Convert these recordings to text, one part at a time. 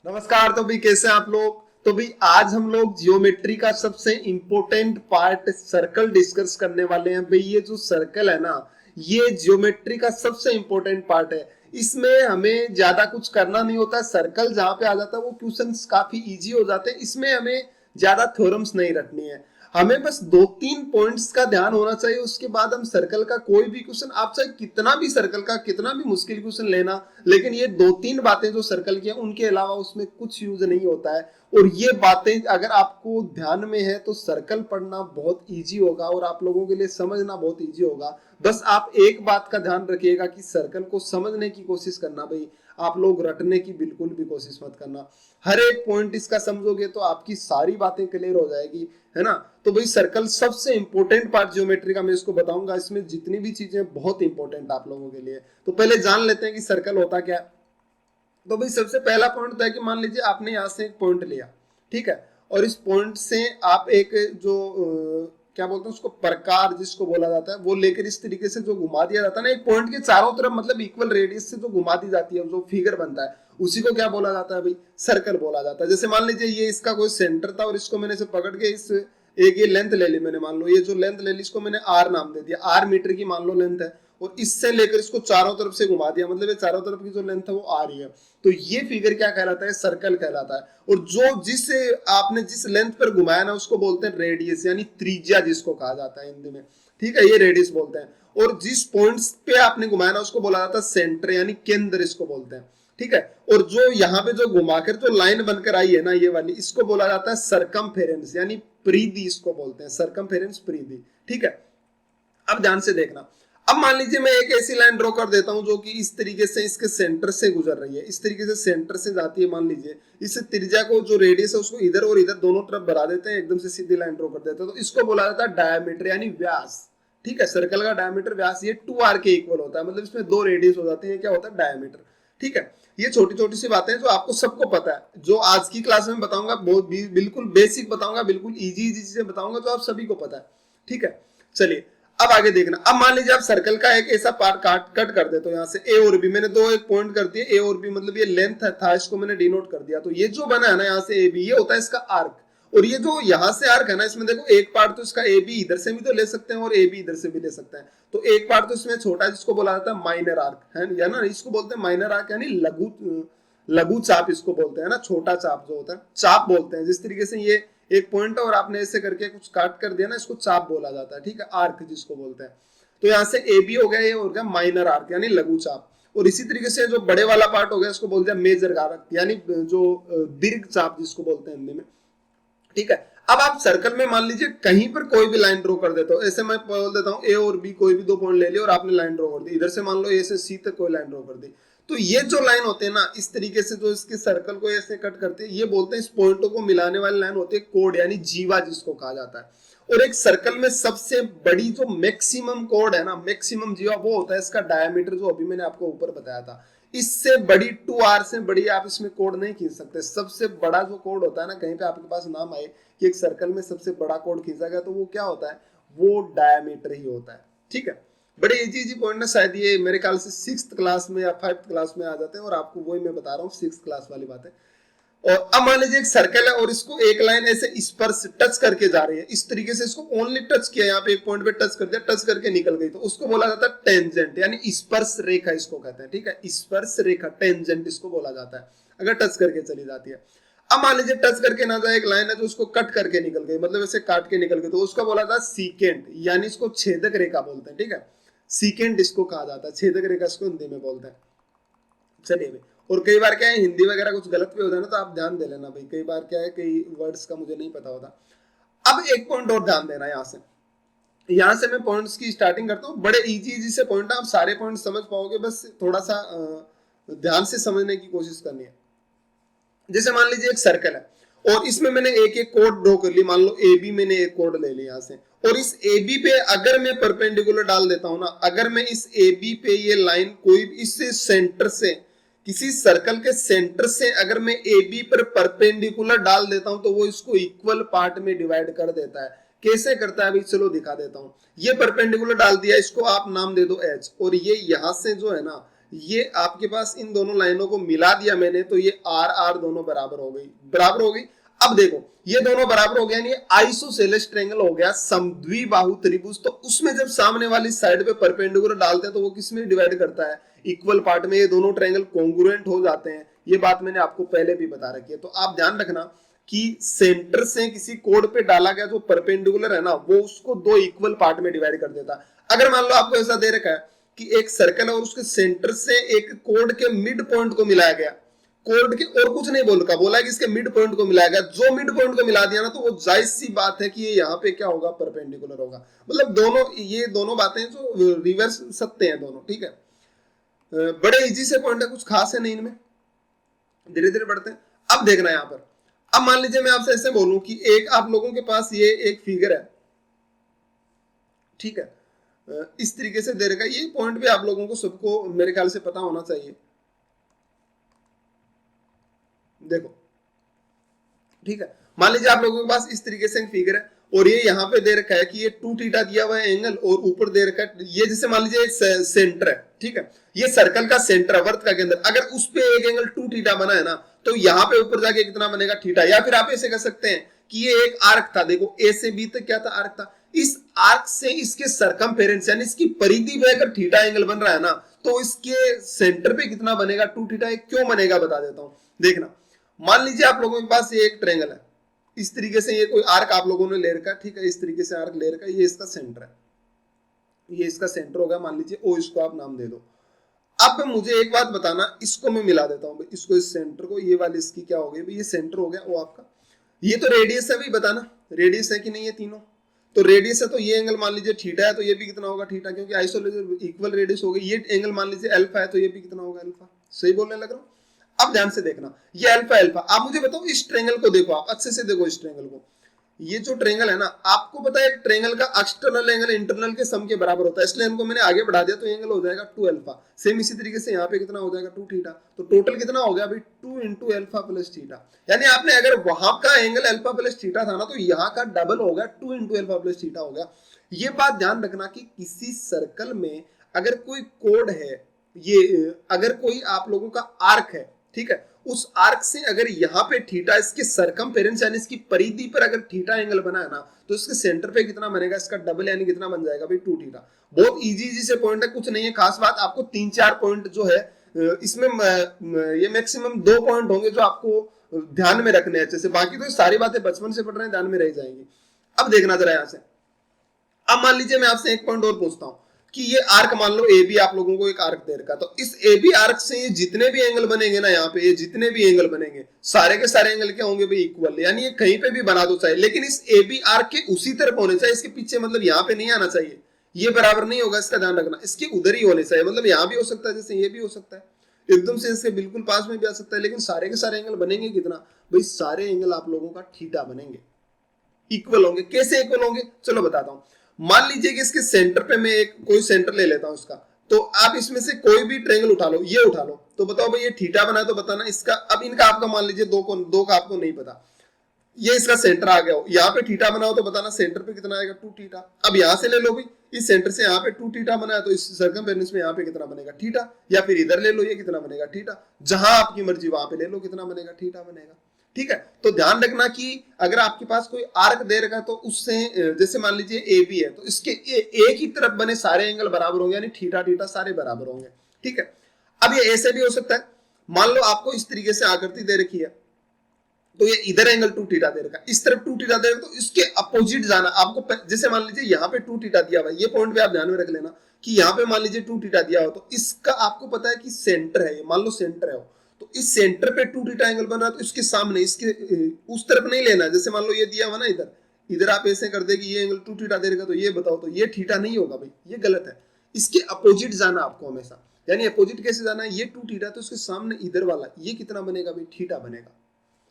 नमस्कार। तो भी कैसे हैं आप लोग। तो भी आज हम लोग जियोमेट्री का सबसे इंपॉर्टेंट पार्ट सर्कल डिस्कस करने वाले हैं। भाई ये जो सर्कल है ना, ये जियोमेट्री का सबसे इंपॉर्टेंट पार्ट है। इसमें हमें ज्यादा कुछ करना नहीं होता। सर्कल जहां पे आ जाता है वो क्वेश्चंस काफी इजी हो जाते हैं। इसमें हमें ज्यादा थ्योरम्स नहीं रखनी है। हमें बस दो तीन पॉइंट्स का ध्यान होना चाहिए। उसके बाद हम सर्कल का कोई भी क्वेश्चन, आप चाहे कितना भी सर्कल का कितना भी मुश्किल क्वेश्चन लेना, लेकिन ये दो तीन बातें जो सर्कल की है उनके अलावा उसमें कुछ यूज नहीं होता है। और ये बातें अगर आपको ध्यान में है तो सर्कल पढ़ना बहुत इजी होगा और आप लोगों के लिए समझना बहुत इजी होगा। बस आप एक बात का ध्यान रखिएगा कि सर्कल को समझने की कोशिश करना। भाई आप लोग रटने की बिल्कुल भी कोशिश मत करना। हर एक पॉइंट इसका समझोगे तो आपकी सारी बातें क्लियर हो जाएगी, है ना। तो भाई सर्कल सबसे इंपॉर्टेंट पार्ट ज्योमेट्री का मैं इसको बताऊंगा। इसमें जितनी भी चीजें बहुत इंपॉर्टेंट आप लोगों के लिए। तो पहले जान लेते हैं कि सर्कल होता क्या है। तो भाई सबसे पहला पॉइंट होता है कि मान लीजिए आपने यहां से एक पॉइंट लिया, ठीक है, और इस पॉइंट से आप एक जो क्या बोलते हैं उसको प्रकार जिसको बोला जाता है वो लेकर इस तरीके से जो घुमा दिया जाता है ना एक पॉइंट के चारों तरफ, मतलब इक्वल रेडियस से जो घुमा दी जाती है जो फिगर बनता है उसी को क्या बोला जाता है भाई, सर्कल बोला जाता है। जैसे मान लीजिए ये इसका कोई सेंटर था और इसको मैंने इसे पकड़ के इस एक ये लेंथ ले ली मैंने, मान लो ये जो लेंथ ले ली इसको मैंने आर नाम दे दिया, आर मीटर की मान लो लेंथ है, और इससे लेकर इसको चारों तरफ से घुमा दिया, मतलब ये चारों तरफ की जो लेंथ है वो आ रही है। तो ये फिगर क्या कहलाता है, सर्कल कहलाता है। और जो जिस आपने जिस लेंथ पर घुमाया ना उसको बोलते हैं रेडियस, यानी त्रिज्या जिसको कहा जाता है हिंदी में, ठीक है, ये रेडियस बोलते हैं। और जिस पॉइंट्स पे आपने घुमाया ना उसको बोला जाता है सेंटर, यानी केंद्र इसको बोलते हैं, ठीक है। और जो यहाँ पे जो घुमाकर जो लाइन बनकर आई है ना ये वाली, इसको बोला जाता है सरकमफेरेंस, यानी परिधि इसको बोलते हैं, सरकमफेरेंस परिधि, ठीक है। अब ध्यान से देखना। अब मान लीजिए मैं एक ऐसी लाइन ड्रॉ कर देता हूं जो कि इस तरीके से इसके सेंटर से गुजर रही है, इस तरीके से सेंटर से जाती है। मान लीजिए इस त्रिज्या को जो रेडियस है उसको इधर और इधर दोनों तरफ बढ़ा देते हैं, एकदम से सीधी लाइन ड्रॉ कर देते हैं, तो इसको बोला जाता है डायमीटर यानी व्यास, ठीक है। सर्कल का डायमीटर व्यास ये 2r के इक्वल होता है, मतलब इसमें दो रेडियस हो जाती है, क्या होता है डायमीटर, ठीक है। ये छोटी छोटी सी बातें जो आपको सबको पता है, जो आज की क्लास में बताऊंगा बहुत बिल्कुल बेसिक बताऊंगा, बिल्कुल इजी इजी चीजें बताऊंगा जो आप सभी को पता है, ठीक है। चलिए अब आगे देखना। अब मान लीजिए आप सर्कल का एक ऐसा पार्ट कट कर दे, तो यहाँ से ए और बी मैंने दो एक पॉइंट कर दिए, ए और बी मतलब ये लेंथ था इसको मैंने डिनोट कर दिया। तो ये जो बना है ना यहाँ से ए बी, ये होता है इसका आर्क। और ये जो यहाँ से आर्क है ना इसमें देखो एक पार्ट तो इसका ए बी इधर से भी तो ले सकते हैं और ए बी इधर से भी ले सकते हैं। तो एक पार्ट तो इसमें छोटा जिसको बोला जाता है माइनर आर्क, है या ना, इसको बोलते हैं माइनर आर्क, यानी लघु लघु चाप इसको बोलते हैं ना, छोटा चाप जो होता है चाप बोलते हैं। जिस तरीके से ये एक पॉइंट और आपने ऐसे करके कुछ काट कर दिया ना, इसको चाप बोला जाता है, ठीक है, आर्क जिसको बोलते हैं। तो यहाँ से ए बी हो गया, ये हो गया माइनर आर्क यानी लघु चाप। और इसी तरीके से जो बड़े वाला पार्ट हो गया इसको बोलते हैं मेजर आर्क, यानी जो दीर्घ चाप जिसको बोलते हैं हिंदी में, ठीक है। अब आप सर्कल में मान लीजिए कहीं पर कोई भी लाइन ड्रॉ कर देता हो, ऐसे मैं बोल देता हूँ ए और बी कोई भी दो पॉइंट ले लिया और आपने लाइन ड्रॉ कर दी, इधर से मान लो ए से सी तक कोई लाइन ड्रॉ कर दी। तो ये जो लाइन होते हैं ना इस तरीके से जो इसके सर्कल को ऐसे कट करते हैं, ये बोलते हैं इस पॉइंटों को मिलाने वाली लाइन होती है कोड, यानी जीवा जिसको कहा जाता है। और एक सर्कल में सबसे बड़ी जो मैक्सिमम कोड है ना, मैक्सिमम जीवा, वो होता है इसका डायमीटर, जो अभी मैंने आपको ऊपर बताया था। इससे बड़ी 2r से बड़ी आप इसमें कोड नहीं खींच सकते। सबसे बड़ा जो कोड होता है ना, कहीं पे आपके पास नाम आए कि एक सर्कल में सबसे बड़ा कोड खींचा गया, तो वो क्या होता है, वो डायमीटर ही होता है, ठीक है। बड़े इजी इजी पॉइंट ना, शायद ये मेरे ख्याल से 6th क्लास में या 5th क्लास में आ जाते हैं, और आपको वही मैं बता रहा हूँ 6th क्लास वाली बातें। और अब मान लीजिए एक सर्कल है और इसको एक लाइन ऐसे स्पर्श टच करके जा रही है, इस तरीके से इसको ओनली टच किया, यहाँ पे एक पॉइंट पे टच कर दिया, टच करके निकल गई, तो उसको बोला जाता है टेंजेंट, यानी स्पर्श रेखा इसको कहते हैं, ठीक है। स्पर्श रेखा टेंजेंट इसको बोला जाता है अगर टच करके चली जाती है। अब मान लीजिए टच करके ना जाए, एक लाइन है जो उसको कट करके निकल गई, मतलब ऐसे काट के निकल गई, तो उसका बोला जाता है सीकेंट, यानी इसको छेदक रेखा बोलते हैं, ठीक है। सीकेंट इसको कहा जाता है, छेदक रेखा इसको हिंदी में बोलते हैं। चलिए, और कई बार क्या है हिंदी वगैरह कुछ गलत भी हो जाए ना तो आप ध्यान दे लेना भाई, कई बार क्या है कई वर्ड्स का मुझे नहीं पता होता। अब एक पॉइंट और ध्यान देना, यहाँ से मैं पॉइंट्स की स्टार्टिंग करता हूँ। बड़े इजी इजी से पॉइंट है, आप सारे पॉइंट समझ पाओगे, बस थोड़ा सा ध्यान से समझने की कोशिश करनी है। जैसे मान लीजिए एक सर्कल है और इसमें मैंने एक एक कोड ड्रॉ कर ली, मान लो ए बी मैंने एक कोड ले लिया यहाँ से, और इस ए बी पे अगर मैं परपेंडिकुलर डाल देता हूं ना, अगर मैं इस ए बी पे ये लाइन कोई इस सेंटर से, किसी सर्कल के सेंटर से अगर मैं ए बी पर परपेंडिकुलर डाल देता हूं तो वो इसको इक्वल पार्ट में डिवाइड कर देता है। कैसे करता है अभी चलो दिखा देता हूं। ये परपेंडिकुलर डाल दिया, इसको आप नाम दे दो एच, और ये यहां से जो है ना ये आपके पास इन दोनों लाइनों को मिला दिया मैंने, तो ये आर आर दोनों बराबर हो गई, बराबर हो गई। अब देखो ये दोनों बराबर हो गया, यानी आइसोसेलेस ट्रायंगल हो गया, समद्विबाहु त्रिभुज। तो उसमें जब सामने वाली साइड पे परपेंडिकुलर डालते हैं तो वो किस में डिवाइड करता है, इक्वल पार्ट में। ये दोनों ट्रायंगल कॉन्ग्रुएंट हो जाते हैं, ये बात मैंने आपको पहले भी बता रखी है। तो आप ध्यान रखना कि सेंटर से किसी कोड पे डाला गया जो परपेंडिकुलर है ना, वो उसको दो इक्वल पार्ट में डिवाइड कर देता है। अगर मान लो आपको ऐसा दे रखा है कि एक सर्कल है और उसके सेंटर से एक कोड के मिड पॉइंट को मिलाया गया, कोड के और कुछ नहीं बोल रखा, बोला है कि इसके मिड पॉइंट को मिलाया गया, जो मिड पॉइंट को मिला दिया ना, तो वो जायज सी बात है कि ये यहाँ पे क्या होगा, परपेंडिकुलर होगा। मतलब दोनों, ये दोनों बातें जो रिवर्स सत्य हैं दोनों, ठीक है। बड़े इजी से पॉइंट है, कुछ खास है नहीं इनमें, धीरे धीरे बढ़ते हैं। अब देखना यहाँ पर, अब मान लीजिए मैं आपसे ऐसे बोलूं कि एक आप लोगों के पास ये एक फिगर है, ठीक है, इस तरीके से दे रखा है। ये पॉइंट भी आप लोगों को सबको मेरे ख्याल से पता होना चाहिए। देखो ठीक है, मान लीजिए आप लोगों के पास इस तरीके से फिगर है और ये यहाँ पे दे रखा है कि ये 2 थीटा दिया हुआ है एंगल, और ऊपर दे रखा है ये, जैसे मान लीजिए एक सेंटर है, ठीक है, ये सर्कल का सेंटर है वर्त का केंद्र, अगर उस पे एक एंगल 2 थीटा बना है ना, तो यहाँ पे ऊपर जाके कितना बनेगा, थीटा। या फिर आप ऐसे कर सकते हैं कि ये एक आर्क था, देखो ए से बी तक क्या था, आर्क था, इस आर्क से इसके सरकमफेरेंस यानी इसकी परिधि पे अगर थीटा एंगल बन रहा है ना, तो इसके सेंटर पे कितना बनेगा, 2 थीटा। क्यों बनेगा बता देता हूं, देखना। मान लीजिए आप लोगों के पास ये एक ट्रायंगल है, इस तरीके से ये कोई आर्क आप लोगों ने ले रखा, ठीक है, इस तरीके से आर्क ले रखा, ये इसका सेंटर है, ये इसका सेंटर होगा, मान लीजिए ओ, इसको आप नाम दे दो। अब मुझे एक बात बताना, इसको मैं मिला देता हूं, इसको इस सेंटर को, ये वाली इसकी क्या हो गई, ये सेंटर हो गया, वो आपका ये तो रेडियस है, भाई बताना रेडियस है कि नहीं, ये तीनों तो रेडियस है। तो ये एंगल मान लीजिए थीटा है, तो ये भी कितना होगा, थीटा, क्योंकि आइसोलेटेड इक्वल रेडियस हो गई। ये एंगल मान लीजिए अल्फा है, तो ये भी कितना होगा, अल्फा। सही बोलने लग रहा हूं? अब ध्यान से देखना, ये अल्फा अल्फा। आप मुझे बताओ इस ट्रायंगल को देखो, आप अच्छे से देखो इस ट्रायंगल को। ये जो ट्रायंगल है ना, आपको पता है ट्रायंगल का एक्सटर्नल एंगल इंटरनल के सम के बराबर होता है, इसलिए इनको मैंने आगे बढ़ा दिया, तो एंगल हो जाएगा 2 अल्फा। सेम इसी तरीके से यहाँ पे कितना हो जाएगा, 2 थीटा। तो टोटल कितना हो गया भाई, 2 इंटू अल्फा प्लस थीटा। यानी आपने अगर वहां का एंगल अल्फा प्लस थीटा था ना, तो यहाँ का डबल हो गया, 2 इंटू अल्फा प्लस थीटा हो गया। ये बात ध्यान रखना कि किसी सर्कल में अगर कोई कोड है, ये अगर कोई आप लोगों का आर्क है, ठीक है, उस आर्क से अगर यहाँ पे थीटा, इसके सरकमफेरेंस यानी इसकी परिधि पर अगर थीटा एंगल बना है ना, तो इसके सेंटर पे कितना बनेगा, इसका डबल यानी कितना बन जाएगा भाई, 2 थीटा। बहुत इजी इजी से पॉइंट है, कुछ नहीं है खास बात। आपको 3-4 पॉइंट जो है इसमें ये मैक्सिमम 2 पॉइंट होंगे जो आपको ध्यान में रखने अच्छे से, बाकी तो सारी बातें बचपन से पढ़ रहे हैं, ध्यान में रह जाएंगी। अब देखना जरा यहाँ से, अब मान लीजिए मैं आपसे एक पॉइंट और पूछता हूं कि ये आर्क मान लो ए बी, आप लोगों को एक आर्क दे रखा, तो इस ए बी आर्क से ये जितने भी एंगल बनेंगे ना, यहाँ पे ये जितने भी एंगल बनेंगे, सारे के सारे एंगल क्या होंगे भाई, इक्वल। यानी ये कहीं पे भी बना दो चाहे, लेकिन इस ए बी आर्क के उसी तरफ होने चाहिए, इसके पीछे, मतलब यहाँ पे नहीं आना चाहिए, ये बराबर नहीं होगा, इसका ध्यान रखना। इसके उधर ही होने चाहिए, मतलब यहाँ भी हो सकता है, जैसे ये भी हो सकता है, एकदम से इसके बिल्कुल पास में भी आ सकता है, लेकिन सारे के सारे एंगल बनेंगे कितना भाई, सारे एंगल आप लोगों का थीटा बनेंगे, इक्वल होंगे। कैसे इक्वल होंगे, चलो बताता हूं। मान लीजिए कि इसके सेंटर पे मैं एक कोई सेंटर ले लेता हूं इसका, तो आप इसमें से कोई भी ट्रायंगल उठा लो, ये उठा लो, तो बताओ भाई ये थीटा बना है, तो बताना इसका। अब इनका आपका मान लीजिए दो का आपको नहीं पता, ये इसका सेंटर आ गया हो, यहाँ पे थीटा बना हो, तो बताना सेंटर पे कितना आएगा, 2 थीटा। अब यहाँ से ले लो भाई, इस सेंटर से यहाँ पे 2 थीटा बना है, तो इस सरकमफेरेंस में यहाँ पे कितना बनेगा, थीटा। या फिर इधर ले लो, ये कितना बनेगा, थीटा। जहां आपकी मर्जी वहां पे ले लो, कितना बनेगा, थीटा बनेगा। ठीक है, तो ध्यान रखना कि अगर आपके पास कोई आर्क दे रखा है, तो उससे जैसे मान लीजिए ए बी है, तो इसके एक ही तरफ बने सारे एंगल बराबर होंगे, यानी थीटा थीटा सारे बराबर होंगे। ठीक है, अब ये ऐसे भी हो सकता है, मान लो आपको इस तरीके से आकृति दे रखी है, तो ये इधर एंगल 2 थीटा दे रखा है, इस तरफ 2 थीटा दे रखा, तो इसके अपोजिट जाना आपको। जैसे मान लीजिए यहाँ पे 2 थीटा दिया हुआ है, ये पॉइंट भी आप ध्यान में रख लेना कि यहाँ पे मान लीजिए 2 थीटा दिया हो, तो इसका आपको पता है कि सेंटर है, ये मान लो सेंटर है, तो इस सेंटर पे 2 थीटा एंगल बना, तो इसके सामने, इसके उस तरफ नहीं लेना। जैसे मान लो ये दिया हुआ ना इधर, इधर आप ऐसे कर दे कि ये एंगल 2 थीटा दे रखा, तो ये बताओ, तो ये थीटा नहीं होगा भाई, ये गलत है। इसके अपोजिट जाना आपको हमेशा, यानी अपोजिट कैसे जाना है, ये 2 थीटा, तो इसके सामने इधर वाला ये कितना बनेगा भाई, थीटा बनेगा।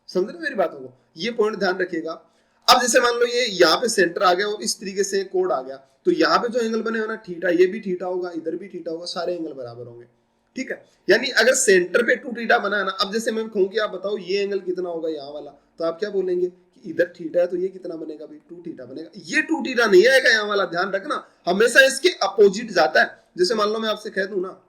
समझ रहे मेरी बातों को, ये पॉइंट ध्यान रखिएगा। अब जैसे मान लो ये यहाँ पे सेंटर आ गया और इस तरीके से कोड आ गया, तो यहाँ पे जो एंगल बने हो ना थीटा, ये भी थीटा होगा, इधर भी थीटा होगा, सारे एंगल बराबर होंगे। ठीक है, यानी अगर सेंटर पे 2 थीटा बना है ना, अब जैसे मैं कहूँ कि आप बताओ ये एंगल कितना होगा यहाँ वाला, तो आप क्या बोलेंगे कि इधर थीटा है, तो ये कितना बनेगा भाई, 2 थीटा बनेगा। ये 2 थीटा नहीं आएगा यहाँ वाला, ध्यान रखना, हमेशा इसके अपोजिट जाता है। जैसे मान लो मैं आपसे कह दूं ना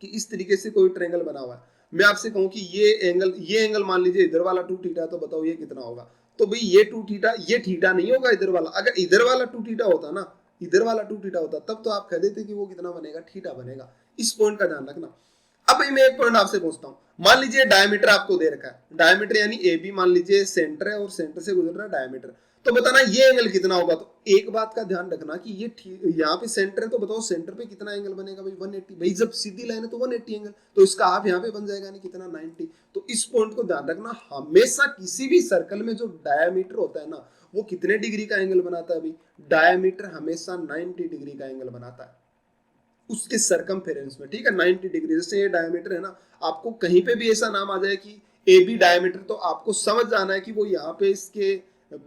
कि इस तरीके से कोई ट्रायंगल बना हुआ है, मैं आपसे कहूं कि ये एंगल मान लीजिए इधर वाला 2 थीटा है, तो बताओ ये कितना होगा। तो भाई ये 2 थीटा, ये थीटा नहीं होगा इधर वाला। अगर इधर वाला 2 थीटा होता ना, इधर वाला 2 थीटा होता, तब तो आप कह देते कि वो कितना बनेगा, थीटा बनेगा। इस पॉइंट का ध्यान रखना। अब मैं एक पॉइंट आपसे पूछता हूँ, मान लीजिए डायमीटर आपको दे रखा है, डायमीटर यानी ए बी मान लीजिए सेंटर है और सेंटर से गुजर रहा है डायमीटर, तो बताना ये एंगल कितना होगा। तो एक बात का ध्यान रखना कि ये यहाँ पे सेंटर है, तो बताओ सेंटर पे कितना एंगल बनेगा भाई, 180। भाई जब सीधी लाइन है तो 180 एंगल, तो इसका हाफ यहाँ पे बन जाएगा, नहीं कितना 90। तो इस पॉइंट को ध्यान रखना, हमेशा किसी भी सर्कल में जो डायमीटर होता है ना, वो कितने डिग्री का एंगल बनाता है भाई, डायमीटर हमेशा 90 डिग्री का एंगल बनाता है उसके सरकमफेरेंस में, ठीक है, 90 डिग्री। जैसे ये डायमीटर है ना, आपको कहीं पे भी ऐसा नाम आ जाए कि ए बी डायमीटर, तो आपको समझ जाना है कि वो यहाँ पे इसके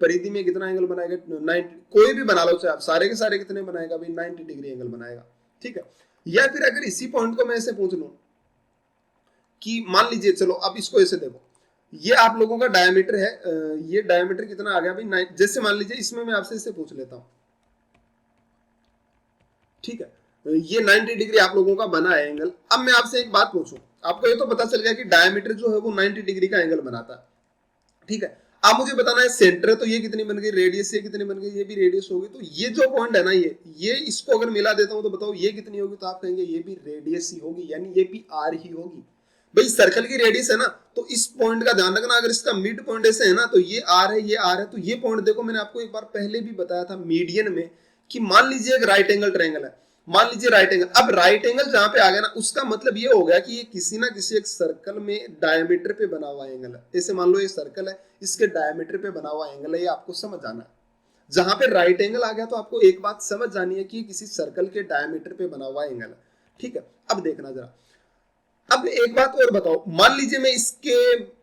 परिधि में कितना एंगल बनाएगा, 90। कोई भी बना लो, चाहे आप सारे के सारे कितने बनाएगा भाई, 90 डिग्री एंगल बनाएगा, ठीक है। या फिर अगर इसी पॉइंट को मैं ऐसे पूछ लूं कि मान लीजिए, चलो अब इसको ऐसे देखो, ये आप लोगों का डायमीटर है, ये डायमीटर कितना आ गया भाई, जैसे मान लीजिए इसमें मैं आपसे इससे पूछ लेता हूं, ठीक है, ये 90 डिग्री आप लोगों का बना है एंगल। अब मैं आपसे एक बात पूछूं, आपको ये तो पता चल गया कि डायमीटर जो है वो 90 डिग्री का एंगल बनाता है, ठीक है। अब मुझे बताना है सेंटर है, तो ये कितनी बन गई, रेडियस ये कितनी बन गई, ये भी रेडियस होगी। तो ये जो पॉइंट है ना, ये इसको अगर मिला देता हूं तो बताओ ये कितनी होगी, तो आप कहेंगे ये भी रेडियस ही होगी, यानी ये भी आर ही होगी। भाई सर्कल की रेडियस है ना, तो इस पॉइंट का ध्यान रखना, अगर इसका मिड पॉइंट ऐसे है ना, तो ये आर है, ये आर है। तो ये पॉइंट देखो, मैंने आपको एक बार पहले भी बताया था मीडियन में, कि मान लीजिए एक राइट एंगल ट्रायंगल है, मान लीजिए राइट एंगल। अब राइट एंगल जहां पे आ गया ना, उसका मतलब ये हो गया कि ये किसी ना किसी एक सर्कल में डायमीटर पे बना हुआ एंगल है। जैसे मान लो ये सर्कल है, इसके डायमीटर पे बना हुआ एंगल है, ये आपको समझ आना है। जहां पे राइट एंगल आ गया, तो आपको एक बात समझ जानी है कि किसी सर्कल के डायमीटर पे बना हुआ एंगल है, ठीक है। अब देखना जरा, अब एक बात और बताओ, मान लीजिए मैं इसके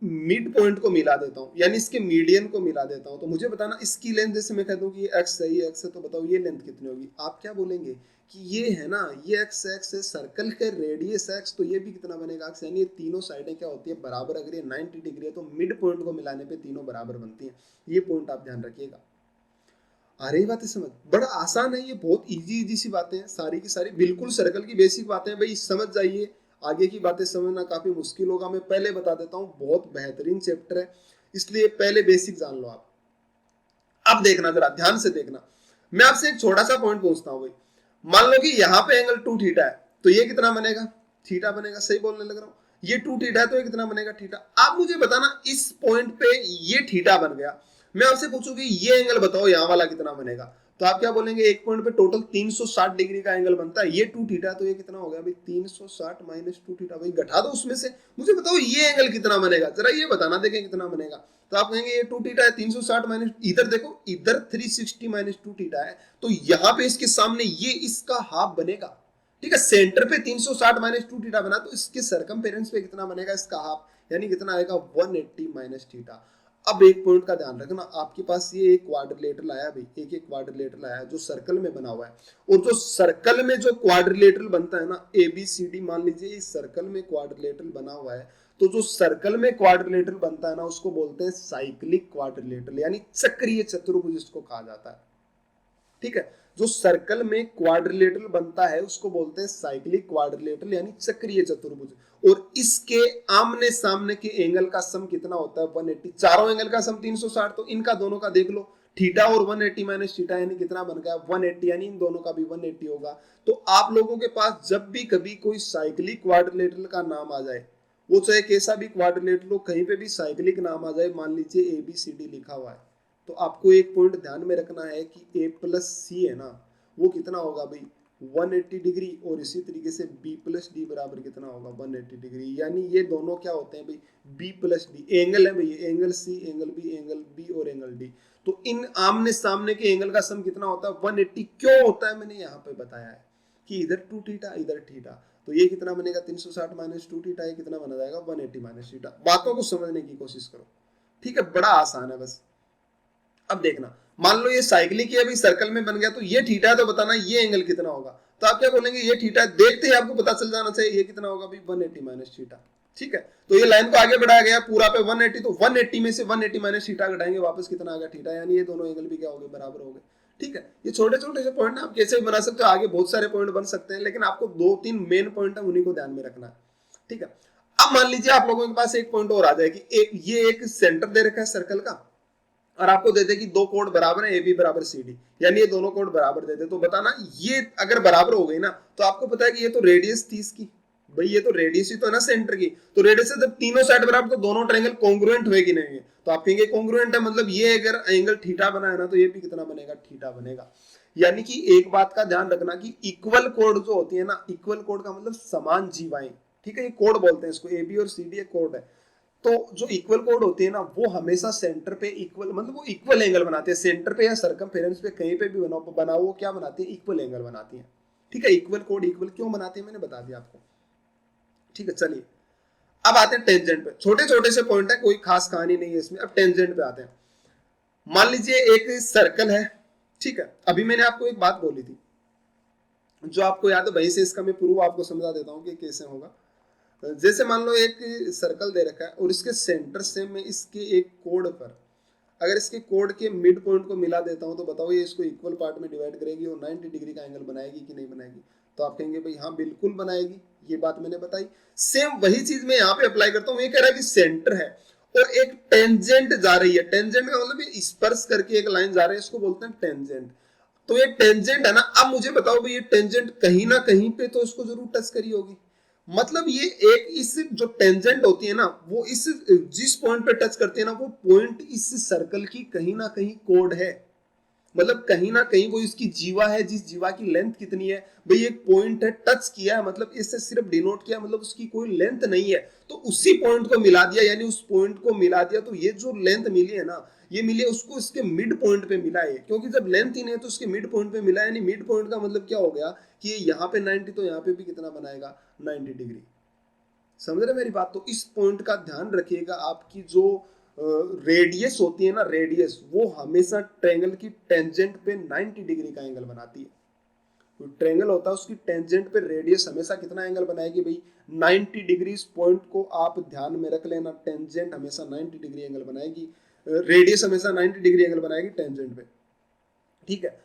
मिड पॉइंट को मिला देता हूं, यानी इसके मीडियन को मिला देता हूं, तो मुझे बताना इसकी लेंथ, जैसे मैं कह दूं कि ये एक्स है, ये एक्स है, तो बताओ ये लेंथ कितनी होगी। आप क्या बोलेंगे कि ये है ना, ये एक्स एक्स है, सर्कल के रेडियस एक्स, तो ये भी कितना बनेगा एक्स, यानी ये तीनों साइडें क्या होती है, बराबर। अगर ये 90 डिग्री है तो मिड पॉइंट को मिलाने पे तीनों बराबर बनती हैं। ये पॉइंट आप ध्यान रखिएगा। आ रही बात है समझ, बड़ा आसान है, ये बहुत इजी इजी सी बातें हैं, सारी की सारी बिल्कुल सर्कल की बेसिक बातें हैं भाई, समझ जाइए। आगे की बातें समझना काफी मुश्किल होगा, मैं पहले बता देता हूँ, बहुत बेहतरीन चैप्टर है, इसलिए पहले बेसिक जान लो आप। अब देखना जरा ध्यान से देखना, मैं आपसे एक छोटा सा पॉइंट पूछता हूँ भाई, मान लो कि यहाँ पे एंगल 2 थीटा है, तो ये कितना बनेगा, थीटा बनेगा। सही बोलने लग रहा हूँ, ये 2 थीटा है तो ये कितना बनेगा, थीटा। आप मुझे बताना इस पॉइंट पे ये थीटा बन गया, मैं आपसे पूछूं कि ये एंगल बताओ यहाँ वाला कितना बनेगा, तो आप क्या बोलेंगे, एक पॉइंट पे टोटल 360 डिग्री का एंगल बनता है। ये 2 थीटा, तो ये कितना हो गया भाई, 360 माइनस 2 थीटा। भाई घटा दो उसमें से, मुझे बताओ ये एंगल कितना बनेगा, जरा ये बताना, देखें कितना बनेगा। तो आप कहेंगे ये 2 थीटा है, 360 माइनस, इधर देखो, इधर 360 माइनस 2 थीटा है, तो यहाँ पे इसके सामने ये इसका हाफ बनेगा, ठीक है। सेंटर पे 360 माइनस 2 थीटा बना, तो इसके सरकमफेरेंस पे कितना बनेगा, इसका हाफ, यानी कितना आएगा, 180 माइनस थीटा। अब एक पॉइंट का ध्यान रखना, आपके पास ये एक क्वाड्रिलेटरल आया भाई, एक क्वाड्रिलेटरल आया जो सर्कल में बना हुआ है, और जो सर्कल में जो क्वाड्रिलेटरल बनता है ना, ए बी सी डी, मान लीजिए इस सर्कल में क्वाड्रिलेटरल बना हुआ है, तो जो सर्कल में क्वाड्रिलेटरल बनता है ना, उसको बोलते हैं साइक्लिक क्वाड्रिलेटरल, यानी चक्रीय चतुर्भुज इसको कहा जाता है, ठीक है। जो सर्कल में क्वाड्रिलेटरल बनता है उसको बोलते हैं साइक्लिक क्वाड्रिलेटरल, यानी चक्रीय चतुर्भुज। और इसके आमने सामने के एंगल का सम कितना होता है, 180। चारों एंगल का सम 360, तो इनका दोनों का देख लो, थीटा और 180 माइनस थीटा, यानी कितना बन गया, 180, यानी इन दोनों का भी 180 होगा। तो आप लोगों के पास जब भी कभी कोई साइक्लिक क्वाड्रिलेटरल का नाम आ जाए, वो चाहे कैसा भी क्वाड्रिलेटरल हो, कहीं पे भी साइक्लिक नाम आ जाए, मान लीजिए ABCD लिखा हुआ है, तो आपको एक पॉइंट ध्यान में रखना है कि A प्लस सी है ना, वो कितना होगा भाई, 180 डिग्री, और इसी तरीके से B प्लस डी बराबर कितना होगा, 180 डिग्री। यानी ये दोनों क्या होते हैं भाई, B प्लस डी एंगल है भाई, एंगल C, एंगल B और एंगल D। तो इन आमने सामने के एंगल का सम कितना होता है, 180। क्यों होता है, मैंने यहाँ पे बताया है कि इधर 2 थीटा, इधर थीटा, तो ये कितना बनेगा, 360 माइनस 2 थीटा, ये कितना बना जाएगा, 180 माइनस थीटा। बातों को समझने की कोशिश करो, ठीक है, बड़ा आसान है बस। अब देखना, मान लो ये साइक्लिक है अभी सर्कल में बन गया, तो ये थीटा है, तो बताना ये एंगल कितना होगा। तो आप क्या बोलेंगे, ये थीटा है, देखते ही आपको पता चल जाना चाहिए ये कितना होगा भाई, 180 माइनस थीटा, ठीक है। तो ये लाइन को आगे बढ़ाया गया पूरा पे 180, तो 180 में से 180 माइनस थीटा घटाएंगे, वापस कितना आ गया, थीटा, यानी ये दोनों एंगल भी क्या हो गए, बराबर हो गए, ठीक है, ये छोटे छोटे से पॉइंट आप कैसे भी बना सकते हो, आगे बहुत सारे पॉइंट बन सकते हैं, लेकिन आपको 2-3 मेन पॉइंट है उन्हीं को ध्यान में रखना है। ठीक है, अब मान लीजिए आप लोगों के पास एक पॉइंट और आ जाए कि ये एक सेंटर दे रखा है सर्कल का, और आपको देते कि दो कोड बराबर है, ए बी बराबर सी डी, यानी ये दोनों कोड बराबर देते, तो बताना ये अगर बराबर हो गई ना, तो आपको पता है कि ये तो रेडियस थी इसकी, भाई ये तो रेडियस ही तो है ना सेंटर की, तो रेडियस से जब तीनों साइड बराबर तो दोनों ट्रायंगल कॉन्ग्रुएंट हुए कि नहीं है, तो आप कहेंगे कॉन्ग्रुएंट है, मतलब ये अगर एंगल थीटा बना है ना, तो ये भी कितना बनेगा, थीटा बनेगा। यानी कि एक बात का ध्यान रखना कि इक्वल कोड जो होती है ना, इक्वल कोड का मतलब समान जीवाएं, ठीक है, ये कोड बोलते हैं इसको, ए बी और सी डी एक कोड है। तो जो इक्वल कोड होती है ना, वो हमेशा सेंटर पे इक्वल, मतलब वो इक्वल एंगल बनाते हैं, सेंटर पे या सर्कमफेरेंस पे कहीं पे भी बनाओ वो क्या बनाती है, इक्वल एंगल बनाती है। ठीक है, इक्वल कोड इक्वल क्यों बनाती है मैंने बता दिया आपको। ठीक है, चलिए अब आते हैं टेंजेंट पे, छोटे छोटे से पॉइंट है, कोई खास कहानी नहीं है इसमें। अब टेंजेंट पे आते हैं, मान लीजिए एक सर्कल है, ठीक है, अभी मैंने आपको एक बात बोली थी जो आपको याद है, वहीं से इसका मैं प्रूफ आपको समझा देता हूँ कि कैसे होगा। जैसे मान लो एक सर्कल दे रखा है और इसके सेंटर से मैं इसके एक कोड पर, अगर इसके कोड के मिड पॉइंट को मिला देता हूं, तो बताओ ये इसको इक्वल पार्ट में डिवाइड करेगी और 90 डिग्री का एंगल बनाएगी कि नहीं बनाएगी, तो आप कहेंगे भाई हाँ बिल्कुल बनाएगी, ये बात मैंने बताई। सेम वही चीज मैं यहाँ पे अप्लाई करता हूँ, ये कह रहा है कि सेंटर है और एक टेंजेंट जा रही है, टेंजेंट का मतलब ये स्पर्श करके एक लाइन जा रही है, इसको बोलते हैं टेंजेंट। तो ये टेंजेंट है ना, अब मुझे बताओ भाई ये टेंजेंट कहीं ना कहीं पे तो इसको जरूर टच करी होगी, मतलब ये एक इस जो टेंजेंट होती है ना, वो इस जिस पॉइंट पे टच करती है ना, वो पॉइंट इस सर्कल की कहीं ना कहीं कोड है, मतलब कहीं ना कहीं वो इसकी जीवा है, जिस जीवा की लेंथ कितनी है, भाई एक पॉइंट है टच किया है, मतलब इससे सिर्फ डिनोट किया, मतलब उसकी कोई लेंथ नहीं है, तो उसी पॉइंट को मिला दिया, यानी उस पॉइंट को मिला दिया, तो ये जो लेंथ मिली है ना, ये मिली है उसको इसके मिड पॉइंट पे मिला है, क्योंकि जब लेंथ ही नहीं है तो उसके मिड पॉइंट पे मिला है, यानी मिड पॉइंट का मतलब क्या हो गया कि यहाँ पे 90, तो यहाँ पे भी कितना बनाएगा, 90 डिग्री। समझ रहे मेरी बात। तो इस पॉइंट का ध्यान रखिएगा, आपकी जो रेडियस होती है ना, रेडियस वो हमेशा ट्रायंगल की टेंजेंट पे 90 डिग्री का एंगल बनाती है। तो ट्रायंगल होता है उसकी टेंजेंट पे रेडियस हमेशा कितना एंगल बनाएगी भाई, 90 डिग्री। इस पॉइंट को आप ध्यान में रख लेना, टेंजेंट हमेशा 90 डिग्री एंगल बनाएगी, रेडियस हमेशा 90 डिग्री एंगल बनाएगी टेंजेंट पे। ठीक है,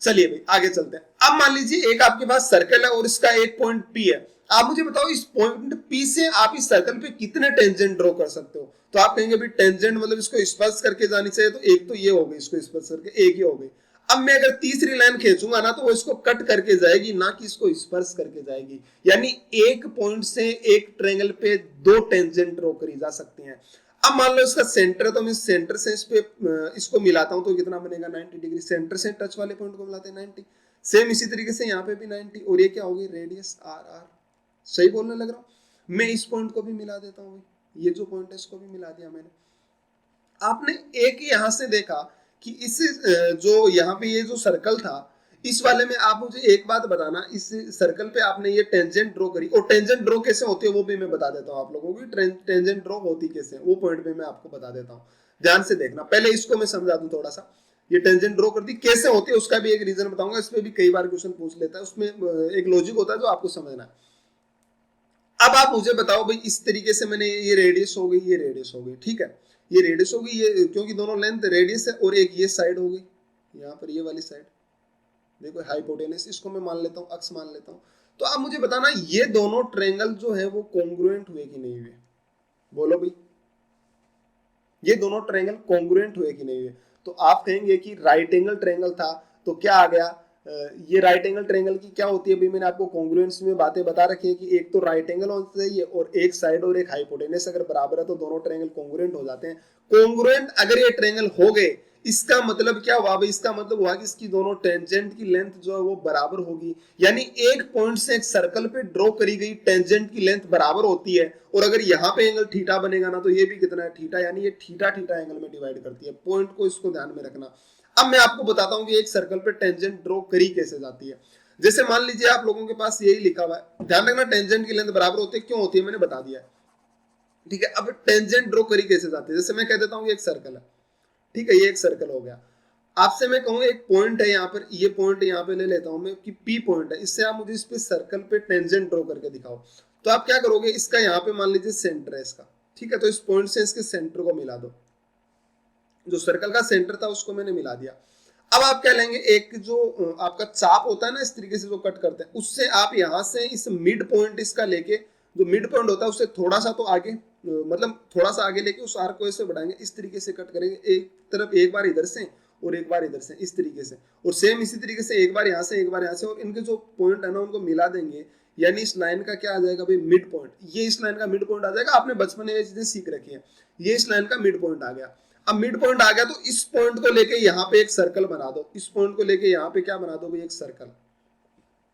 चलिए भाई आगे चलते हैं। अब मान लीजिए एक आपके पास सर्कल है और इसका एक पॉइंट पी है, आप मुझे बताओ इस पॉइंट पी से आप इस सर्कल पे कितने टेंजेंट ड्रॉ कर सकते हो, तो आप कहेंगे भाई टेंजेंट मतलब इसको स्पर्श करके जानी चाहिए, तो एक तो ये हो गई, इसको स्पर्श करके एक ही हो गई। अब मैं अगर तीसरी लाइन खींचूंगा ना, तो वो इसको कट करके जाएगी, ना कि इसको स्पर्श करके जाएगी, यानी एक पॉइंट से एक ट्रायंगल पे दो टेंजेंट ड्रॉ करी जा सकती हैं। अब मान लो इसका सेंटर, तो मैं सेंटर से इस पे इसको मिलाता हूं, तो कितना बनेगा, 90 डिग्री। सेंटर से टच वाले पॉइंट को मिलाते हैं 90, सेम इसी तरीके से यहाँ पे भी 90, और ये क्या होगी, रेडियस आर आर। सही बोलने लग रहा हूं। मैं इस पॉइंट को भी मिला देता हूँ, ये जो पॉइंट है इसको भी मिला दिया मैंने। आपने एक यहां से देखा कि इस जो यहाँ पे ये जो सर्कल था, इस वाले में आप मुझे एक बात बताना, इस सर्कल पे आपने ये टेंजेंट ड्रॉ करी, और टेंजेंट ड्रॉ कैसे होती है वो भी मैं बता देता हूँ आप लोगों को, टेंजेंट ड्रॉ होती कैसे, वो पॉइंट पे मैं आपको बता देता हूँ, ध्यान से देखना। पहले इसको मैं समझा दूं थोड़ा सा, ये टेंजेंट ड्रॉ करती कैसे होती है उसका भी एक रीजन बताऊंगा, इसमें भी कई बार क्वेश्चन पूछ लेता है, उसमें एक लॉजिक होता है जो आपको समझना है। अब आप मुझे बताओ भाई, इस तरीके से मैंने ये रेडियस हो गई, ये रेडियस हो गई, ठीक है, ये रेडियस हो गई, ये क्योंकि दोनों लेंथ रेडियस है, और एक ये साइड हो गई, यहाँ पर ये वाली साइड देखो हाइपोटेनस, इसको मैं मान लेता हूँ, अक्ष मान लेता हूँ। तो आप मुझे बताना ये दोनों ट्रायंगल जो है वो कॉन्ग्रुएंट हुए कि नहीं हुए, बोलो भाई, ये दोनों ट्रायंगल कॉन्ग्रुएंट हुए कि नहीं हुए। तो आप कहेंगे कि राइट एंगल ट्रायंगल था, तो क्या आ गया, ये राइट एंगल ट्रायंगल की क्या होती है भाई, मैंने आपको कॉन्ग्रुएंस में बातें बता रखी है कि एक तो राइट एंगल होना चाहिए और एक साइड और एक हाइपोटेनस अगर बराबर है तो दोनों ट्रायंगल कॉन्ग्रुएंट हो जाते हैं। कॉन्ग्रुएंट अगर ये ट्रायंगल हो गए, इसका मतलब क्या हुआ भाई, इसका मतलब हुआ कि इसकी दोनों टेंजेंट की लेंथ जो है वो बराबर होगी, यानी एक पॉइंट से एक सर्कल पे ड्रॉ करी गई टेंजेंट की लेंथ बराबर होती है, और अगर यहाँ पे एंगल थीटा बनेगा ना, तो ये भी कितना है, थीटा, यानी ये थीटा थीटा एंगल में डिवाइड करती है। पॉइंट को इसको ध्यान में रखना। अब मैं आपको बताता हूँ कि एक सर्कल पे टेंजेंट ड्रॉ करी कैसे जाती है। जैसे मान लीजिए आप लोगों के पास यही लिखा हुआ है, ध्यान रखना टेंजेंट की लेंथ बराबर होती है, क्यों होती है मैंने बता दिया है, ठीक है। अब टेंजेंट ड्रॉ करी कैसे जाती है, जैसे मैं कह देता हूँ एक सर्कल है, ठीक है, ये एक सर्कल हो गया, आपसे मैं कहूँ एक पॉइंट है यहाँ पर, ये पॉइंट यहाँ पे ले लेता हूँ मैं कि पी पॉइंट है, इससे आप मुझे इस पे सर्कल पे टेंजेंट ड्रॉ करके दिखाओ। तो आप क्या करोगे, इसका यहाँ पे मान लीजिए सेंटर है इसका, ठीक है, तो इस पॉइंट से इसके सेंटर को मिला दो, जो सर्कल का सेंटर था उसको मैंने मिला दिया। अब आप क्या लेंगे, एक जो आपका चाप होता है ना, इस तरीके से जो कट करते हैं, उससे आप यहां से इस मिड पॉइंट इसका लेके, जो मिड पॉइंट होता है उससे थोड़ा सा तो आगे, मतलब थोड़ा सा आगे लेके उस आर्क को ऐसे बढ़ाएंगे, इस तरीके से कट करेंगे, एक तरफ एक बार इधर से और एक बार इधर से, इस तरीके से, और सेम इसी तरीके से एक बार यहाँ से एक बार यहाँ से, और इनके जो पॉइंट है ना उनको मिला देंगे, यानी इस लाइन का क्या आ जाएगा भाई, मिड पॉइंट। ये इस लाइन का मिड पॉइंट आ जाएगा, आपने बचपन में ये चीजें सीख रखी है, ये इस लाइन का मिड पॉइंट आ गया। अब मिड पॉइंट आ गया तो इस पॉइंट को लेके यहाँ पे एक सर्कल बना दो, इस पॉइंट को लेके यहाँ पे क्या बना दो भाई, एक सर्कल,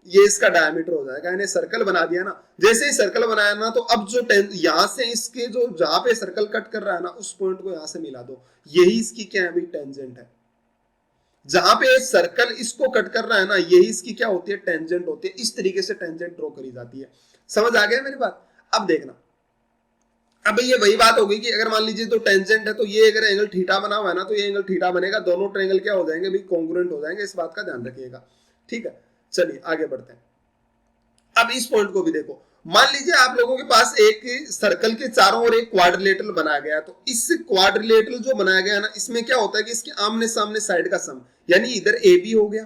ये इसका डायमीटर हो जाएगा, यानी सर्कल बना दिया ना। जैसे ही सर्कल बनाया ना, तो अब जो यहाँ से इसके जो जहां पे सर्कल कट कर रहा है ना, उस पॉइंट को यहाँ से मिला दो, यही इसकी क्या है भाई, टेंजेंट है। जहां पे सर्कल इसको कट कर रहा है ना, यही इसकी क्या होती है, टेंजेंट होती है। इस तरीके से टेंजेंट ड्रॉ करी जाती है। समझ आ गया मेरी बात? अब देखना, अब ये वही बात होगी कि अगर मान लीजिए तो टेंजेंट है, तो ये अगर एंगल थीटा बना हुआ है ना, तो ये एंगल थीटा बनेगा, दोनों ट्रायंगल क्या हो जाएंगे भाई, कॉन्ग्रुएंट हो जाएंगे। इस बात का ध्यान रखिएगा, ठीक है। चलिए आगे बढ़ते हैं। अब इस पॉइंट को भी देखो, मान लीजिए आप लोगों के पास एक सर्कल के चारों ओर एक क्वाड्रिलेटरल बनाया गया है, तो इस क्वाड्रिलेटरल जो बनाया गया है ना, इसमें क्या होता है कि इसके आमने सामने साइड का सम, यानी इधर ए बी हो गया,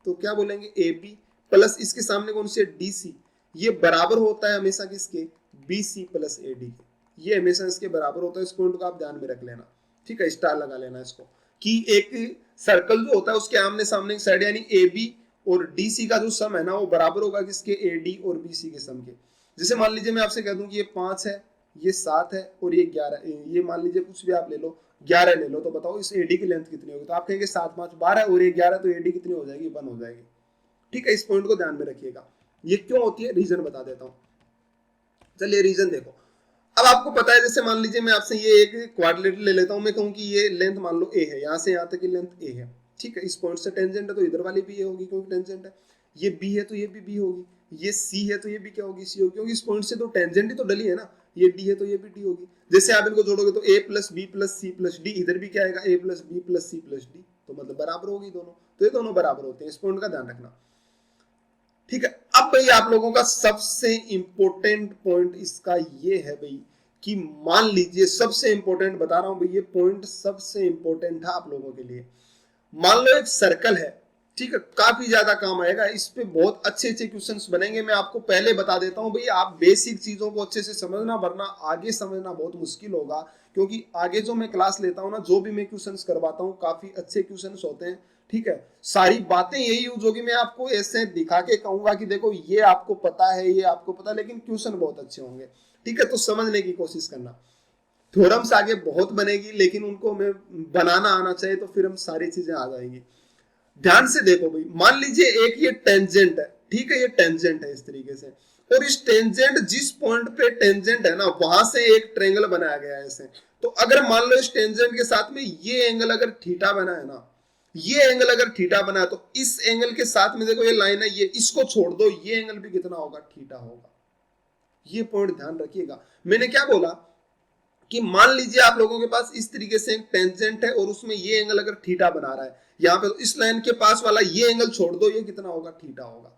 तो क्या बोलेंगे, ए बी प्लस इसके सामने कौन सी है, डी सी, ये बराबर होता है हमेशा किसके, B C plus A D, ये हमेशा इसके बराबर होता है। इस पॉइंट को आप ध्यान में रख लेना, ठीक है, स्टार लगा लेना इसको, कि एक सर्कल जो होता है उसके आमने सामने की साइड, यानी ए बी और डी सी का जो सम है ना, वो बराबर होगा किसके, ए डी और बी सी के सम के। जैसे मान लीजिए मैं आपसे कह दूं कि ये 5 है, ये 7 है और ये 11, ये मान लीजिए कुछ भी आप ले लो, 11 ले लो, तो बताओ इस एडी की लेंथ कितनी होगी, तो आप कहेंगे 7 5 12 और ये 11, तो एडी कितनी हो जाएगी, 1 हो जाएगी। ठीक है, इस पॉइंट को ध्यान में रखिएगा। ये क्यों होती है, रीजन बता देता हूं। चलिए रीजन देखो, अब आपको पता है, जैसे मान लीजिए मैं आपसे ये एक क्वाड्रिलेटरल ले लेता हूं, मैं कहूं कि ये लेंथ मान लो ए है, यहां से यहां तक की लेंथ ए है, ठीक है, इस पॉइंट से टेंजेंट है तो इधर वाली भी ए होगी क्योंकि टेंजेंट है, ये बी है तो ये भी बी होगी, ये सी है तो ये भी क्या होगी, सी होगी, क्योंकि इस पॉइंट से तो टेंजेंट ही तो डली है ना, ये डी है तो ये भी डी होगी। जैसे आप इनको जोड़ोगे तो A plus B plus C plus D, इधर भी क्या आएगा, A plus B plus C plus D, तो मतलब बराबर होगी दोनों, तो ये दोनों बराबर होते हैं, इस पॉइंट का ध्यान रखना, ठीक है। अब भाई आप लोगों का सबसे इंपॉर्टेंट पॉइंट इसका ये है भाई, कि मान लीजिए सबसे इंपॉर्टेंट बता रहा हूं भाई, ये पॉइंट सबसे इंपॉर्टेंट है आप लोगों के लिए। मान लो एक सर्कल है, ठीक है, काफी ज्यादा काम आएगा, इस पे बहुत अच्छे अच्छे क्वेश्चंस बनेंगे। मैं आपको पहले बता देता हूं भाई, आप बेसिक चीजों को अच्छे से समझना, वरना आगे समझना बहुत मुश्किल होगा, क्योंकि आगे जो मैं क्लास लेता हूं ना, जो भी मैं क्वेश्चंस करवाता हूं, काफी अच्छे क्वेश्चंस होते हैं, ठीक है। सारी बातें यही यूज होगी, मैं आपको ऐसे दिखा के कहूंगा कि देखो ये आपको पता है, ये आपको पता, लेकिन क्वेश्चन बहुत अच्छे होंगे, ठीक है। तो समझने की कोशिश करना। थ्योरम्स आगे बहुत बनेगी, लेकिन उनको मैं बनाना आना चाहिए, तो फिर हम सारी चीजें आ जाएंगी। ध्यान से देखो भाई, मान लीजिए एक ये टेंजेंट है, ठीक है, ये टेंजेंट है इस तरीके से, और इस टेंजेंट जिस पॉइंट पे टेंजेंट है ना, वहां से एक ट्रायंगल बनाया गया है ऐसे। तो अगर मान लो इस टेंजेंट के साथ में ये एंगल अगर थीटा बना है ना, ये एंगल अगर थीटा बना है, तो इस एंगल के साथ में देखो ये लाइन है, ये इसको छोड़ दो, ये एंगल भी कितना होगा, थीटा होगा। ये पॉइंट ध्यान रखिएगा। मैंने क्या बोला कि मान लीजिए आप लोगों के पास इस तरीके से एक टेंजेंट है, और उसमें ये एंगल अगर थीटा बना रहा है यहाँ पे, तो इस लाइन के पास वाला ये एंगल छोड़ दो, ये कितना होगा, थीटा होगा,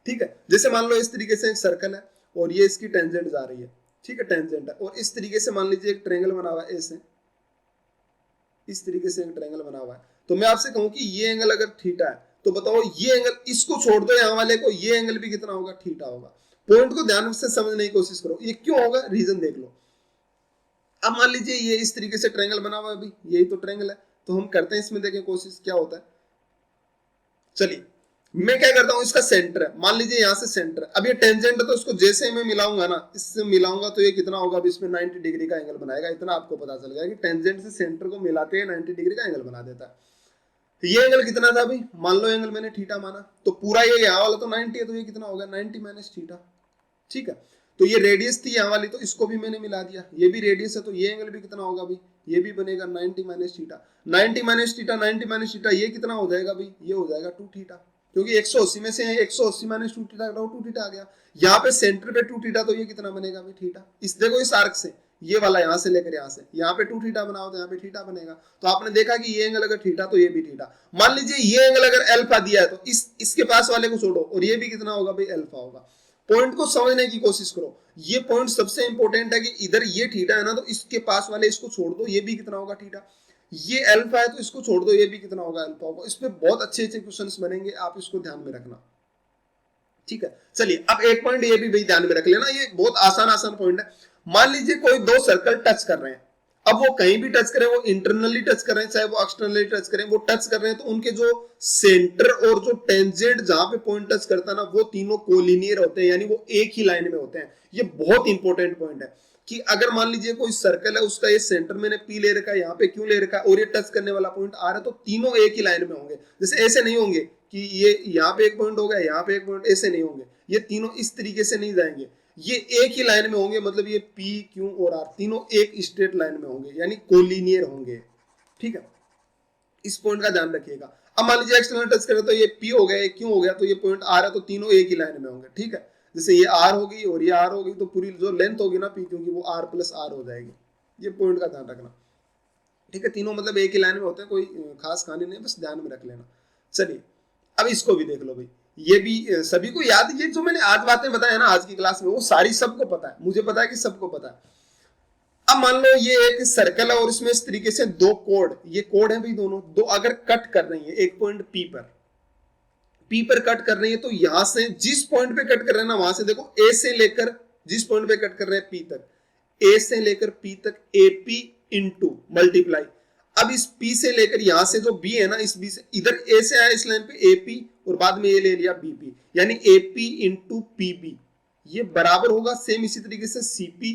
ठीक है। जैसे मान लो इस तरीके से एक सर्कल है और ये इसकी टेंजेंट जा रही है, ठीक है, टेंजेंट है, और इस तरीके से मान लीजिए एक ट्रायंगल बना हुआ है ऐसे, इस तरीके से एक ट्रायंगल बना हुआ है। तो मैं आपसे कहूं कि ये एंगल अगर थीटा है, तो बताओ ये एंगल, इसको छोड़ दो यहाँ वाले को, ये एंगल भी कितना होगा, थीटा होगा। पॉइंट को ध्यान से समझने की कोशिश करो, ये क्यों होगा, रीजन देख लो। अब मान लीजिए ये इस तरीके से ट्रायंगल बना हुआ है, अभी यही तो ट्रायंगल है, तो हम करते हैं इसमें देखें कोशिश क्या होता है। चलिए मैं क्या करता हूं, इसका सेंटर है, मान लीजिए यहां से सेंटर है, अब ये टेंजेंट है, तो इसको जैसे मैं मिलाऊंगा ना, इससे मिलाऊंगा तो ये कितना होगा, अब इसमें 90 डिग्री का एंगल बनाएगा। इतना आपको पता चल गया कि टेंजेंट से सेंटर को मिलाते हैं 90 डिग्री का एंगल बना देता है। ये एंगल कितना था भाई, मान लो एंगल मैंने थीटा माना, तो पूरा ये यहाँ वाला तो 90 है, तो ये कितना होगा, 90 माइनस थीटा, ठीक है। तो ये रेडियस थी यहाँ वाली, तो इसको भी मैंने मिला दिया, ये भी रेडियस है, तो ये एंगल भी कितना होगा भाई, ये भी बनेगा 90 minus theta, 90 minus theta, 90 minus theta, ये कितना हो जाएगा भाई, ये हो जाएगा 2 थीटा, क्योंकि 180 में से 180 माइनस 2 थीटा, 2 थीटा आ गया। यहाँ पे सेंटर पे 2 थीटा, तो ये कितना बनेगा भाई, थीटा। इस देखो इस आर्क से, ये वाला यहाँ से लेकर यहाँ से, यहाँ पे 2 थीटा बनाओ तो यहाँ पे थीटा बनेगा। तो आपने देखा कि ये एंगल अगर थीटा, तो ये भी थीटा। मान लीजिए ये एंगल अगर अल्फा दिया है, तो इसके पास वाले को छोड़ो, और ये भी कितना होगा भाई, अल्फा होगा। पॉइंट को समझने की कोशिश करो, ये पॉइंट सबसे इंपॉर्टेंट है कि इधर ये थीटा है ना, तो इसके पास वाले इसको छोड़ दो, ये भी कितना होगा, थीटा। ये अल्फा है तो इसको छोड़ दो, ये भी कितना होगा, अल्फा होगा। इस पे बहुत अच्छे अच्छे क्वेश्चंस बनेंगे, आप इसको ध्यान में रखना, ठीक है। चलिए अब एक पॉइंट ये भी भाई ध्यान में रख लेना, ये बहुत आसान आसान पॉइंट है। मान लीजिए कोई दो सर्कल टच कर रहे हैं, अब वो कहीं भी टच करें, वो इंटरनली टच कर रहे हैं चाहे वो एक्सटर्नली टच करें, वो टच कर रहे हैं तो उनके जो सेंटर और जो टेंजेंट जहां पे पॉइंट टच करता है ना, वो तीनों कोलिनियर होते हैं, यानी वो एक ही लाइन में होते हैं। ये बहुत इंपॉर्टेंट पॉइंट है कि अगर मान लीजिए कोई सर्कल है, उसका ये सेंटर मैंने पी ले रखा है, यहाँ पे क्यों ले रखा है, और ये टच करने वाला पॉइंट आ रहा है, तो तीनों एक ही लाइन में होंगे। जैसे ऐसे नहीं होंगे कि ये यहाँ पे एक पॉइंट हो गया, यहाँ पे एक पॉइंट, ऐसे नहीं होंगे, ये तीनों इस तरीके से नहीं जाएंगे, ये एक ही लाइन में होंगे। मतलब ये P, Q और R तीनों एक स्ट्रेट लाइन में होंगे, यानी कोलिनियर होंगे, ठीक है। इस पॉइंट का ध्यान रखिएगा। अब मान लीजिए एक्सटर्नल टच करें तो ये P हो गया, ये Q हो गया, तो ये पॉइंट R है, तो तीनों एक ही लाइन में होंगे, ठीक है। जैसे ये R होगी और ये R होगी, तो पूरी जो लेंथ होगी ना P क्योंकि वो R प्लस R हो जाएगी। ये पॉइंट का ध्यान रखना, ठीक है। तीनों मतलब एक ही लाइन में होते हैं, कोई खास कहानी नहीं, बस ध्यान में रख लेना। चलिए अब इसको भी देख लो भाई, ये भी सभी को याद, ये जो मैंने आज बातें बताया ना आज की क्लास में, वो सारी सबको पता है, मुझे पता है कि सबको पता है। अब मान लो ये एक सर्कल है और इसमें इस तरीके से दो कोड, ये कोड है भाई, दोनों दो अगर कट कर रही है एक पॉइंट पी पर कट कर रही है, तो यहां से जिस पॉइंट पे कट कर रहे हैं ना, वहां से देखो ए से लेकर जिस पॉइंट पे कट कर रहे हैं पी तक, ए से लेकर पी तक एपी इंटू मल्टीप्लाई। अब इस पी से लेकर यहां से जो बी है ना, इस बी से इधर ए से आया इस लाइन पे एपी और बाद में ये ले लिया बीपी, यानी एपी इंटू पीबी, ये बराबर होगा सेम इसी तरीके से सीपी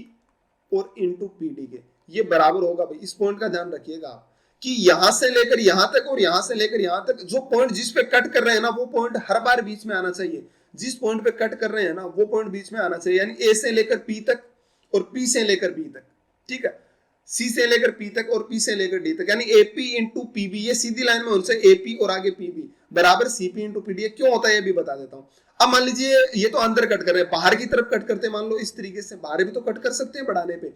और इंटू पीडी के, ये बराबर होगा भाई। इस पॉइंट का ध्यान रखिएगा आप कि यहां से लेकर यहां तक और यहां से लेकर यहां तक जो पॉइंट जिस पे कट कर रहे हैं ना, वो पॉइंट हर बार बीच में आना चाहिए। जिस पॉइंट पे कट कर रहे हैं ना, वो पॉइंट बीच में आना चाहिए, यानी ए से लेकर पी तक और पी से लेकर बी तक, ठीक है। सी से लेकर पी तक और पी से लेकर डी तक, यानी एपी इंटू पीबी, ये सीधी लाइन में उनसे एपी और आगे पीबी बराबर सीपी इंटू पीडी। क्यों होता है ये भी बता देता हूं। अब मान लीजिए ये तो अंदर कट कर रहे हैं, बाहर की तरफ कट करते हैं, मान लो इस तरीके से बाहर भी तो कट कर सकते हैं बढ़ाने पे,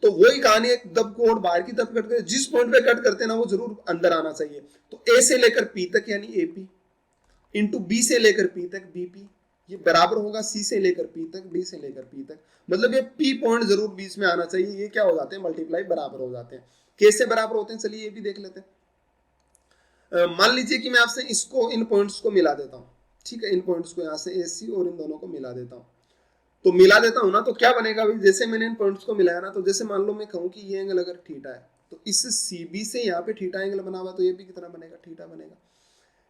तो वही कहानी है, जब कोड बाहर की तरफ कट करते, जिस पॉइंट पे कट करते हैं ना, वो जरूर अंदर आना चाहिए। तो ए से लेकर पी तक यानी एपी इंटू बी से लेकर पी तक बीपी, ये बराबर होगा सी से लेकर पी तक डी से लेकर पी तक, मतलब ये पी पॉइंट जरूर बीच में आना चाहिए। ये क्या हो जाते हैं, मल्टीप्लाई बराबर हो जाते हैं। कैसे बराबर होते हैं, चलिए ये भी देख लेते हैं। मान लीजिए कि मैं आपसे इसको इन पॉइंट्स को मिला देता हूं, ठीक है, इन पॉइंट्स को यहाँ से एसी और इन दोनों को मिला देता हूँ, तो मिला देता हूँ ना, तो क्या बनेगा भाई, जैसे मैंने इन पॉइंट्स को मिलाया ना, तो जैसे मान लो मैं कहूँ कि ये एंगल अगर थीटा है, तो इस सीबी से यहाँ पे थीटा एंगल बना हुआ, तो ये भी कितना बनेगा, थीटा बनेगा।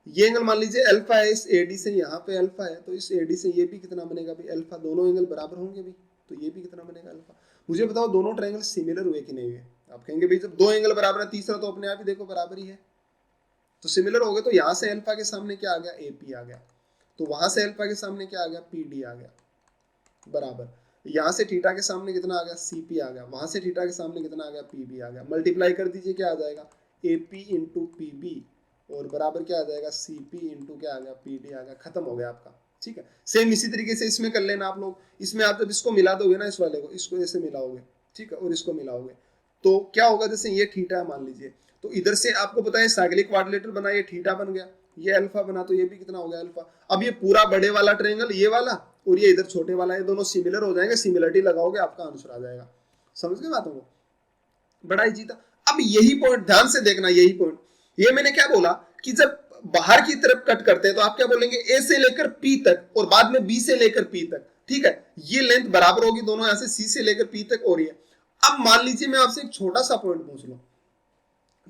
ये एंगल मान लीजिए अल्फा है, इस एडी से यहाँ पे अल्फा है, तो इस एडी से ये भी कितना बनेगा भाई, अल्फा। दोनों एंगल बराबर होंगे भाई, तो ये भी कितना बनेगा, अल्फा। मुझे बताओ दोनों ट्रायंगल सिमिलर हुए कि नहीं हुए। आप कहेंगे भाई जब दो एंगल बराबर है, तीसरा तो अपने आप ही देखो बराबर ही है, तो सिमिलर हो गए। तो यहाँ से अल्फा के सामने क्या आ गया, एपी आ गया, तो वहां से अल्फा के सामने क्या आ गया, पीडी आ गया, बराबर। यहाँ से थीटा के सामने कितना आ गया, सीपी आ गया, वहां से थीटा के सामने कितना आ गया, पीबी आ गया। मल्टीप्लाई कर दीजिए, क्या आ जाएगा, एपी इंटू पीबी और बराबर क्या आ जाएगा, सीपी इंटू क्या आ गया, पीडी आ गया। खत्म हो गया आपका, ठीक है। सेम इसी तरीके से इसमें कर लेना आप लोग। इसमें आप जब इसको मिला दोगे ना, इस वाले को, इसको ऐसे मिलाओगे, ठीक है, और इसको मिलाओगे, तो क्या होगा, जैसे ये थीटा है मान लीजिए, तो इधर से आपको पता है साइक्लिक क्वाड्रिलेटरल बना, ये थीटा बन गया, ये अल्फा बना, तो ये भी कितना हो गया, अल्फा। अब ये पूरा बड़े वाला ट्रायंगल ये वाला और ये इधर छोटे वाला, ये दोनों सिमिलर हो जाएंगे, सिमिलरिटी लगाओगे आपका आंसर आ जाएगा। समझ गए बातों को, बड़ा इजी था। अब यही पॉइंट ध्यान से देखना, यही पॉइंट, ये मैंने क्या बोला कि जब बाहर की तरफ कट करते हैं तो आप क्या बोलेंगे, ए से लेकर पी तक और बाद में बी से लेकर पी तक, ठीक है। ये लेंथ बराबर होगी दोनों, यहां से सी से लेकर पी तक और ये। अब मान लीजिए मैं आपसे एक छोटा सा पॉइंट पूछ लूं,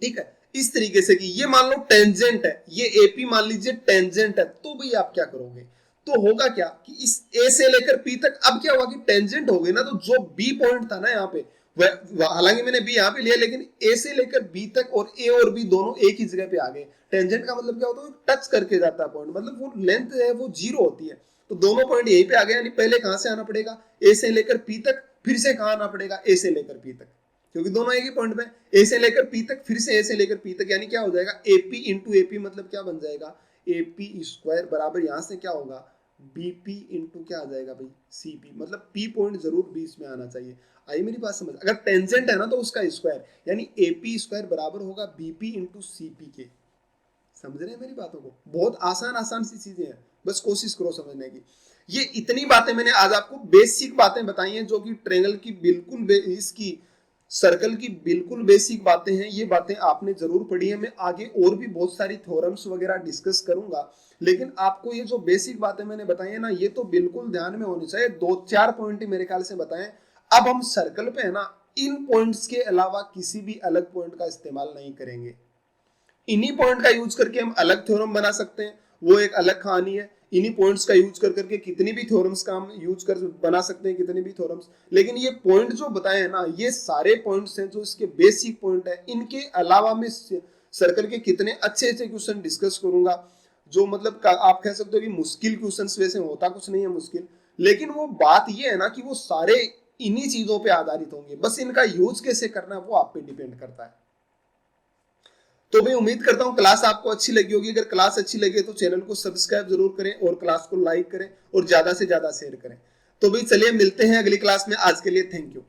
ठीक है, इस तरीके से कि ये मान लो टेंजेंट है, ये एपी मान लीजिए टेंजेंट है, तो भाई आप क्या करोगे, तो होगा क्या कि इस ए से लेकर पी तक, अब क्या हुआ कि टेंजेंट हो गई ना, तो जो बी पॉइंट था ना यहाँ पे, हालांकि मैंने बी यहाँ पे लिया, लेकिन ए से लेकर बी तक और ए और बी दोनों एक ही जगह पे आ गए। टेंजेंट का मतलब क्या होता है, टच करके जाता है पॉइंट, मतलब वो लेंथ है वो जीरो होती है, तो दोनों पॉइंट यहीं पे आ गए। यानी पहले कहां से आना पड़ेगा, ए से लेकर पी तक, फिर से कहां आना पड़ेगा, ए से लेकर पी तक, क्योंकि दोनों एक ही पॉइंट में, ए से लेकर पी तक, फिर से ए से लेकर पी तक, यानी क्या हो जाएगा, एपी इंटू एपी, मतलब क्या बन जाएगा, एपी स्क्वायर बराबर यहां से क्या होगा, बीपी इंटू क्या आ जाएगा भाई, सीपी, मतलब पी पॉइंट जरूर बीच में आना चाहिए। आई मेरी बात समझ, अगर टेंजेंट है ना तो उसका स्क्वायर, यानी एपी स्क्वायर बराबर होगा बीपी इंटू सीपी के। समझ रहे हैं मेरी बातों को, बहुत आसान आसान सी चीजें हैं, बस कोशिश करो समझने की। ये इतनी बातें मैंने आज आपको बेसिक बातें बताई हैं, जो कि ट्रायंगल की बिल्कुल इसकी सर्कल की बिल्कुल बेसिक बातें हैं, ये बातें आपने जरूर पढ़ी है। मैं आगे और भी बहुत सारी थ्योरम्स वगैरह डिस्कस करूंगा, लेकिन आपको ये जो बेसिक बातें मैंने बताई है ना, ये तो बिल्कुल ध्यान में होनी चाहिए। 2-4 पॉइंट ही मेरे ख्याल से बताएं। अब हम सर्कल पे है ना, इन पॉइंट्स के अलावा किसी भी अलग पॉइंट का इस्तेमाल नहीं करेंगे। इन्हीं पॉइंट का यूज करके हम अलग थ्योरम बना सकते हैं, वो एक अलग कहानी है। इन्हीं पॉइंट्स का यूज कर करके कितनी भी थ्योरम्स का हम यूज कर बना सकते हैं, कितनी भी थ्योरम्स। लेकिन ये पॉइंट जो बताए हैं ना, ये सारे पॉइंट्स हैं जो इसके बेसिक पॉइंट है। इनके अलावा मैं सर्कल के कितने अच्छे अच्छे क्वेश्चन डिस्कस करूंगा, जो मतलब आप कह सकते हो कि मुश्किल क्वेश्चन, वैसे होता कुछ नहीं है मुश्किल, लेकिन वो बात ये है ना कि वो सारे इन्हीं चीजों पे आधारित होंगे। बस इनका यूज कैसे करना है वो आप पे डिपेंड करता है। तो मैं उम्मीद करता हूं क्लास आपको अच्छी लगी होगी। अगर क्लास अच्छी लगे तो चैनल को सब्सक्राइब जरूर करें और क्लास को लाइक करें और ज्यादा से ज्यादा शेयर करें। तो भाई चलिए मिलते हैं अगली क्लास में। आज के लिए थैंक यू।